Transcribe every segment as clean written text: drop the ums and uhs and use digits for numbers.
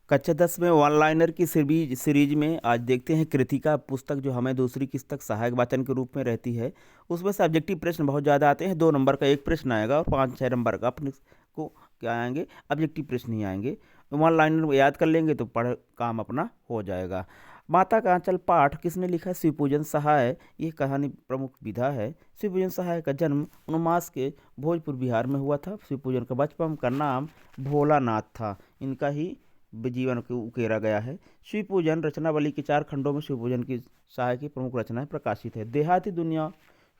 कक्षा 10 में one liner की सीरीज में आज देखते हैं कृतिका पुस्तक, जो हमें दूसरी किस्तक सहायक वाचन के रूप में रहती है। उसमें से ऑब्जेक्टिव प्रश्न बहुत ज़्यादा आते हैं। 2 नंबर का एक प्रश्न आएगा और 5-6 नंबर का अपने को क्या आएंगे, ऑब्जेक्टिव प्रश्न ही आएंगे। वन लाइनर याद कर लेंगे तो पढ़ काम अपना हो जाएगा। माता का आंचल पाठ किसने लिखा है? शिवपूजन सहाय। ये कहानी प्रमुख विधा है। शिवपूजन सहाय का जन्म 19 के भोजपुर बिहार में हुआ था। शिवपूजन का बचपन का नाम भोलानाथ था। इनका ही जीवन को उकेरा गया है। शिवपूजन रचनावली के 4 खंडों में शिवपूजन की सहाय की प्रमुख रचनाएं प्रकाशित है। देहाती दुनिया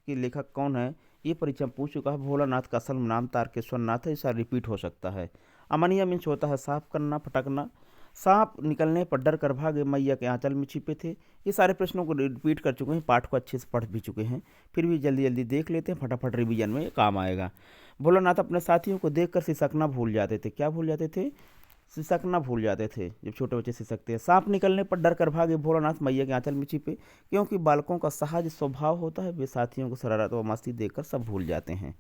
के लेखक कौन है? ये परीक्षा में पूछ चुका है। भोलानाथ का असल नाम तारकेश्वर नाथ है। ऐसा रिपीट हो सकता है। अमनिया मीन्स होता है साफ करना, फटकना। सांप निकलने पर डर कर भागे, मैया के आंचल में छिपे थे। ये सारे प्रश्नों को रिपीट कर चुके हैं, पाठ को अच्छे से पढ़ भी चुके हैं। फिर भी जल्दी जल्दी देख लेते हैं, फटाफट रिवीजन में काम आएगा। भोलानाथ अपने साथियों को देखकर सिसकना भूल जाते थे। क्या भूल जाते थे? सिसकना भूल जाते थे। जब छोटे बच्चे सिसकते हैं। सांप निकलने पर डर कर भागे, भोलानाथ मैया के आंचल में छिपे। क्योंकि बालकों का सहज स्वभाव होता है, वे साथियों को शरारत व मस्ती देखकर सब भूल जाते हैं।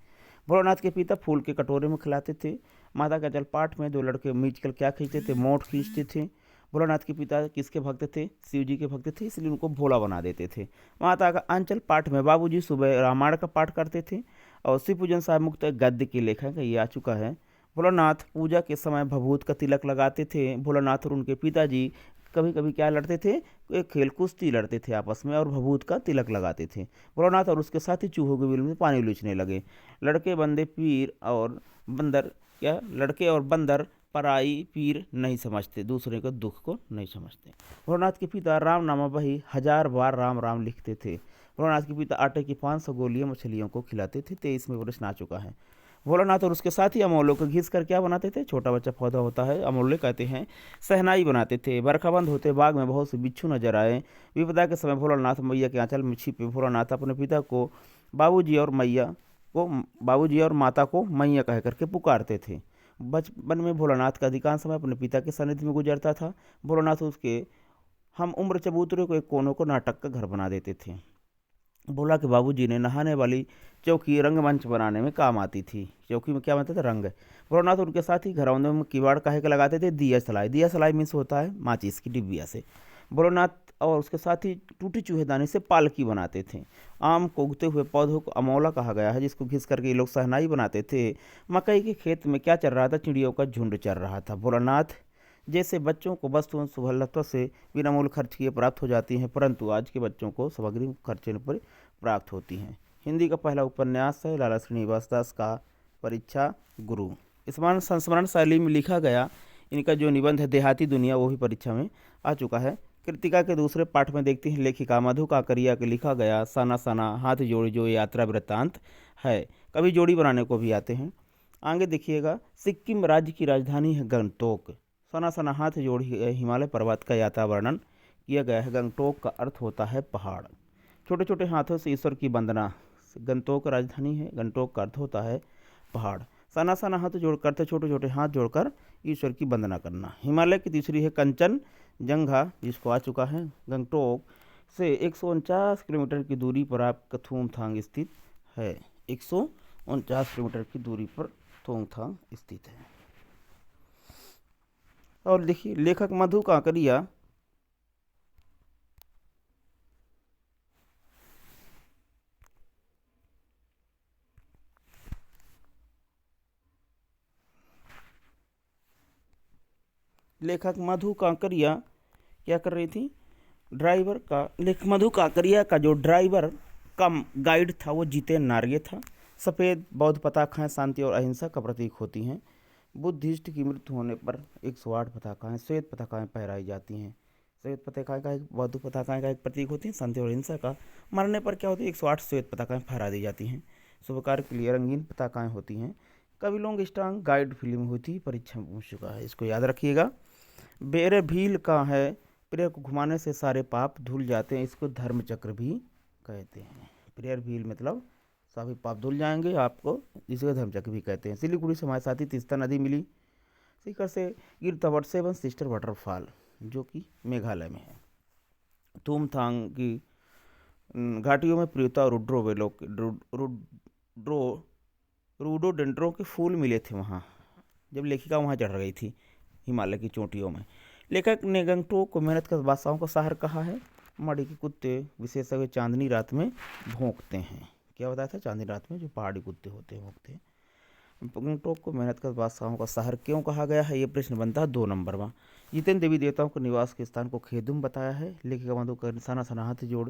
भोलानाथ के पिता फूल के कटोरे में खिलाते थे। माता का जलपाठ में 2 लड़के मिलकर क्या खींचते थे? मोठ खींचते थे। भोलानाथ के पिता किसके भक्त थे? शिव जी के भक्त थे, इसलिए उनको भोला बना देते थे। माता का आंचल पाठ में बाबूजी सुबह रामायण का पाठ करते थे। और शिव पूजन साहब मुक्त गद्य के लेखक ये आ चुका है। भोलानाथ पूजा के समय भभूत का तिलक लगाते थे। भोलानाथ और उनके पिताजी कभी कभी क्या लड़ते थे? एक खेल कुश्ती लड़ते थे आपस में और भभूत का तिलक लगाते थे। भोलानाथ और उसके साथी चूहों के बिल में पानी लूचने लगे। लड़के बंदे पीर और बंदर क्या लड़के और बंदर पराई पीर नहीं समझते, दूसरे के दुख को नहीं समझते। भोलानाथ के पिता राम नामा बही 1000 बार राम राम लिखते थे। भोलानाथ के पिता आटे की 500 गोलियां मछलियों को खिलाते थे। 23 में प्रश्न आ चुका है। भोलानाथ और उसके साथी अमोलों को घिस कर क्या बनाते थे? छोटा बच्चा पौधा होता है, अमोले कहते हैं। सहनाई बनाते थे। बरखाबंद होते बाग में बहुत से बिच्छू नजर आए। विपदा के समय भोलानाथ मैया के आंचल में छिपे। भोलानाथ अपने पिता को बाबूजी और मैया को बाबूजी और माता को मैया कह करके पुकारते थे। बचपन में भोलानाथ का अधिकांश समय अपने पिता के सानिध्य में गुजरता था। भोलानाथ उसके हम उम्र चबूतरे को एक कोनों को नाटक का घर बना देते थे। बोला कि बाबूजी ने नहाने वाली चौकी रंगमंच बनाने में काम आती थी। चौकी में क्या बनता था? रंग। भोलानाथ उनके साथ ही घरौंदे में किवाड़ काहे के लगाते थे? दिया सलाई। दिया सलाई मीन्स होता है माचिस की डिब्बिया से। भोलानाथ और उसके साथ ही टूटी चूहेदानी से पालकी बनाते थे। आम को उगते हुए पौधों को अमौला कहा गया है, जिसको घिस करके ये लोग सहनाई बनाते थे। मकई के खेत में क्या चल रहा था? चिड़ियों का झुंड चल रहा था। भोलानाथ जैसे बच्चों को वस्तुओं सुलभता से बिना मूल्य खर्च किए प्राप्त हो जाती हैं, परंतु आज के बच्चों को सामग्री खर्चने पर प्राप्त होती हैं। हिंदी का पहला उपन्यास है लाला श्रीनिवास दास का परीक्षा गुरु। स्मरण संस्मरण शैली में लिखा गया इनका जो निबंध है देहाती दुनिया, वो भी परीक्षा में आ चुका है। कृतिका के दूसरे पाठ में देखते हैं लेखिका मधु काकरिया के लिखा गया सना सना हाथ जोड़ी जो यात्रा वृत्तांत है। कभी जोड़ी बनाने को भी आते हैं। आगे देखिएगा, सिक्किम राज्य की राजधानी है गंगटोक। सना सना हाथ जोड़ी हिमालय पर्वत का यात्रा वर्णन किया गया है। गंगटोक का अर्थ होता है पहाड़। छोटे छोटे हाथों से ईश्वर की वंदना। गंगटोक राजधानी है, गंगटोक का अर्थ होता है पहाड़। सना सना हाथ जोड़ करते छोटे छोटे हाथ जोड़कर ईश्वर की वंदना करना। हिमालय की तीसरी है कंचन जंघा, जिसको आ चुका है। गंगटोक से 149 किलोमीटर की दूरी पर आपका थूमथांग स्थित है। 149 किलोमीटर की दूरी पर थूमथांग स्थित है। और देखिए लेखक मधु काकरिया लेखक मधु काकरिया क्या कर रही थी? ड्राइवर का लेखक मधु काकरिया का जो ड्राइवर कम गाइड था वो जितेन नार्गे था। सफ़ेद बौद्ध पताकाएँ शांति और अहिंसा का प्रतीक होती हैं। बुद्धिस्ट की मृत्यु होने पर 108 पताकाएँ श्वेत पताकाएँ फहराई जाती हैं। श्वेत पताकाएँ का एक बौद्ध पताकाएँ का एक प्रतीक होती है शांति और अहिंसा का। मरने पर क्या होती है? 108 श्वेत पताकाएँ फहरा दी जाती हैं। शुभ कार्य के लिए रंगीन पताकाएँ होती हैं। कवि लोंग स्ट्रांग गाइड फिल्म हुई थी, परीक्षा में पूछ चुका है, इसको याद रखिएगा। बेरे भील का है प्रेयर को घुमाने से सारे पाप धुल जाते हैं, इसको धर्म चक्र भी कहते हैं। प्रेयर भील मतलब सभी पाप धुल जाएंगे आपको, जिसको धर्म चक्र भी कहते हैं। सिलीगुड़ी से हमारे साथी तीस्ता नदी मिली। शिखर से गिरता वट 7 सिस्टर वाटरफॉल, जो कि मेघालय में है। थूमथांग की घाटियों में प्रियता रुड्रो रूडोडेंड्रों के फूल मिले थे वहाँ, जब लेखिका वहाँ चढ़ गई थी हिमालय की चोटियों में। लेखक ने गंगटोक को मेहनत कर बादशाहों का शहर कहा है। मड़ी के कुत्ते विशेषज्ञ चांदनी रात में भौंकते हैं। क्या बताया था? चांदनी रात में जो पहाड़ी कुत्ते होते हैं भौंकते हैं। गंगटोक को मेहनत कर बादशाहों का शहर क्यों कहा गया है? ये प्रश्न बनता है 2 नंबर में। जितेंद्र देवी देवताओं के निवास के स्थान को खेदुम बताया है। लेखिका मधुकर निशाना सना हाथ जोड़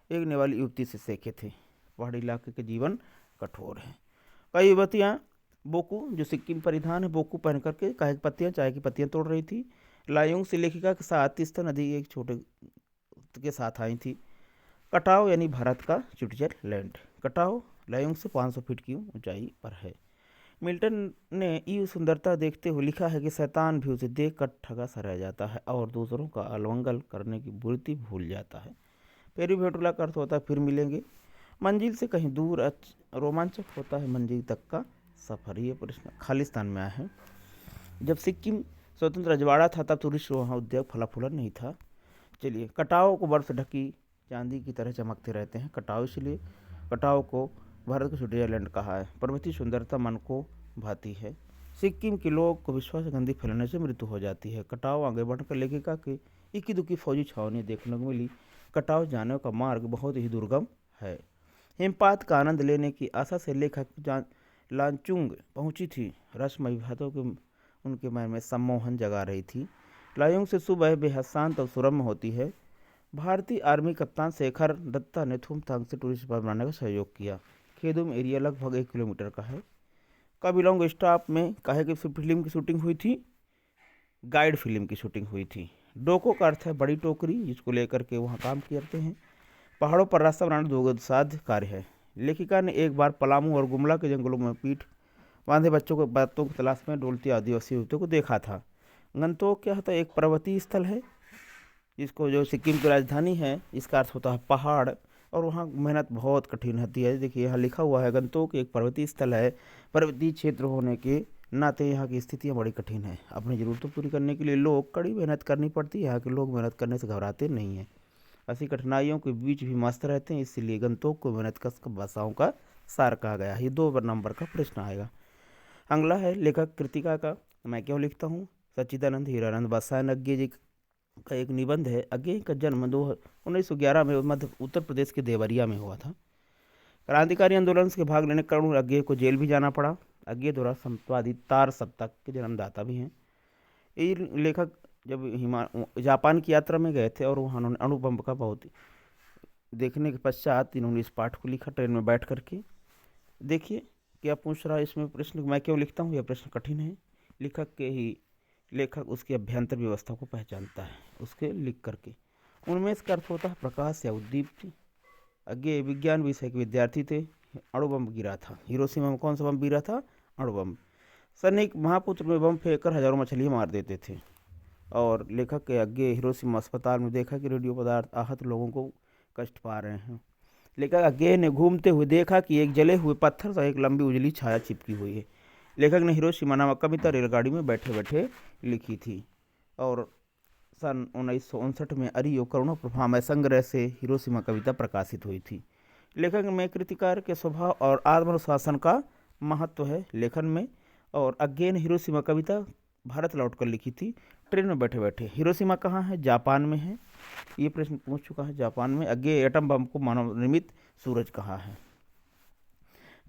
एक नेवाली युवती से सीखे थे। पहाड़ी इलाके के जीवन कठोर है। कई युवतियाँ बोकू जो सिक्किम परिधान है बोकू पहन करके चाय की पत्तियाँ तोड़ रही थी। लायोंग से लेखिका के साथ तीस्ता नदी एक छोटे के साथ आई थी। कटाव यानी भारत का स्विट्जरलैंड। कटाव लायोंग से 500 फीट की ऊंचाई पर है। मिल्टन ने ये सुंदरता देखते हुए लिखा है कि शैतान भी उसे देख कर ठगा सा रह जाता है और दूसरों का अलवंगल करने की वृत्ति भूल जाता है। पेरी भेटुला का अर्थ होता है फिर मिलेंगे। मंजिल से कहीं दूर रोमांचक होता है मंजिल तक का सफर। ये प्रश्न खालिस्तान में आया है। जब सिक्किम स्वतंत्र रजवाड़ा था तब टूरिस्ट वहाँ उद्योग फला फूला नहीं था। चलिए, कटाव को बर्फ ढकी चांदी की तरह चमकते रहते हैं। कटाव इसलिए कटाव को भारत का स्विट्जरलैंड कहा है। पर्वतीय सुंदरता मन को भाती है। सिक्किम के लोग को विश्वास गंदी फैलने से मृत्यु हो जाती है। कटाव आगे बढ़कर लेखिका के इक्की दुक्की फौजी छावनी देखने को मिली। कटाव जाने का मार्ग बहुत ही दुर्गम है। हिमपात का आनंद लेने की आशा से लेखक लांचुंग पहुंची थी। रसमयी बातों के उनके मन में सम्मोहन जगा रही थी। लायोंग से सुबह बेहद शांत और सुरम्य होती है। भारतीय आर्मी कप्तान शेखर दत्ता ने थुमथांग से टूरिस्ट स्पॉट बनाने का सहयोग किया। खेदुम एरिया लगभग 1 किलोमीटर का है। काबिलोंग स्टॉप में काहे की फिल्म की शूटिंग हुई थी? गाइड फिल्म की शूटिंग हुई थी। डोको का अर्थ है बड़ी टोकरी जिसको लेकर के वहाँ काम करते हैं। पहाड़ों पर रास्ता बनाना दुर्गसाध्य कार्य है। लेखिका ने एक बार पलामू और गुमला के जंगलों में पीठ बांधे बच्चों की तलाश में डोलती आदिवासी युवतियों को देखा था। गंगटोक क्या होता है? एक पर्वतीय स्थल है जिसको जो सिक्किम की राजधानी है। इसका अर्थ होता है पहाड़ और वहाँ मेहनत बहुत कठिन होती है। देखिए यहाँ लिखा हुआ है गंगटोक एक पर्वतीय स्थल है। पर्वतीय क्षेत्र होने के नाते यहाँ की स्थितियाँ बड़ी कठिन है। अपनी ज़रूरतों पूरी करने के लिए लोग कड़ी मेहनत करनी पड़ती है। यहाँ के लोग मेहनत करने से घबराते नहीं हैं। ऐसी कठिनाइयों के बीच भी मस्त रहते हैं। इसलिए गंगटोक को मेहनत कश बादशाहों का सार कहा गया है। ये 2 नंबर का प्रश्न आएगा। अगला है लेखक कृतिका का मैं क्यों लिखता हूँ। सच्चिदानंद हीरानंद बादशाह अज्ञे जी का एक निबंध है। अज्ञे का जन्म 1911 में मध्य उत्तर प्रदेश के देवरिया में हुआ था। क्रांतिकारी आंदोलन के भाग लेने के कारण अज्ञे को जेल भी जाना पड़ा। अज्ञे द्वारा संतवादी तार सप्तक के जन्मदाता भी हैं। ये लेखक जब जापान की यात्रा में गए थे और वहाँ उन्होंने अणुबम का बहुत देखने के पश्चात इन्होंने इस पाठ को लिखा ट्रेन में बैठ करके। देखिए क्या पूछ रहा है इसमें प्रश्न, मैं क्यों लिखता हूँ। यह प्रश्न कठिन है। लेखक उसकी अभ्यंतर व्यवस्था को पहचानता है उसके लिख करके। उनमें इसका अर्थ होता है प्रकाश या उद्दीप्ति। अज्ञे विज्ञान विषय के विद्यार्थी थे। अणुबम गिरा था हिरोशिमा में। कौन सा बम गिरा था? अणुबम। सैनिक महापुत्र में बम फेंक कर हजारों मछलियाँ मार देते थे। और लेखक के अज्ञे हिरोशिमा अस्पताल में देखा कि रेडियो पदार्थ आहत लोगों को कष्ट पा रहे हैं। लेखक अज्ञे ने घूमते हुए देखा कि एक जले हुए पत्थर से एक लंबी उजली छाया चिपकी हुई है। लेखक ने हिरोशिमा नामक कविता रेलगाड़ी में बैठे बैठे लिखी थी। और सन 1959 में अरियो करुणा प्रभामय संग्रह से हिरोशिमा कविता प्रकाशित हुई थी। लेखक में कृतिकार के स्वभाव और आत्मनुशासन का महत्व है लेखन में। और अज्ञे ने हिरोशिमा कविता भारत लौटकर लिखी थी ट्रेन में बैठे बैठे। हिरोशिमा कहाँ है? जापान में है। ये प्रश्न पूछ चुका है जापान में। अज्ञे एटम बम को मानव निर्मित सूरज कहा है।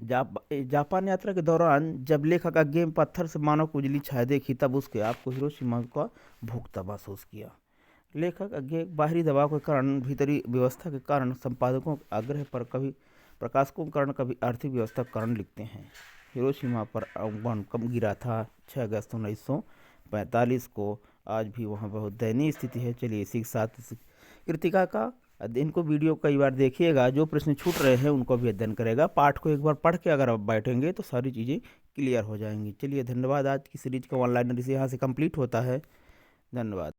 जापान यात्रा के दौरान जब लेखक अज्ञे में पत्थर से मानव को उजली छाया देखी तब उसके आपको हिरोशिमा का भुगता महसूस किया। लेखक अज्ञे बाहरी दबाव के कारण भीतरी व्यवस्था के कारण संपादकों के आग्रह पर कभी प्रकाशकों के कारण कभी आर्थिक व्यवस्था के कारण लिखते हैं। हिरोशिमा पर बम कब गिरा था? 6 अगस्त 1945 को। आज भी वहाँ बहुत दयनीय स्थिति है। चलिए इसी के साथ कृतिका का अध्ययन को वीडियो कई बार देखिएगा। जो प्रश्न छूट रहे हैं उनको भी अध्ययन करेगा। पाठ को एक बार पढ़ के अगर आप बैठेंगे तो सारी चीज़ें क्लियर हो जाएंगी। चलिए धन्यवाद। आज की सीरीज का ऑनलाइन यहाँ से कंप्लीट होता है। धन्यवाद।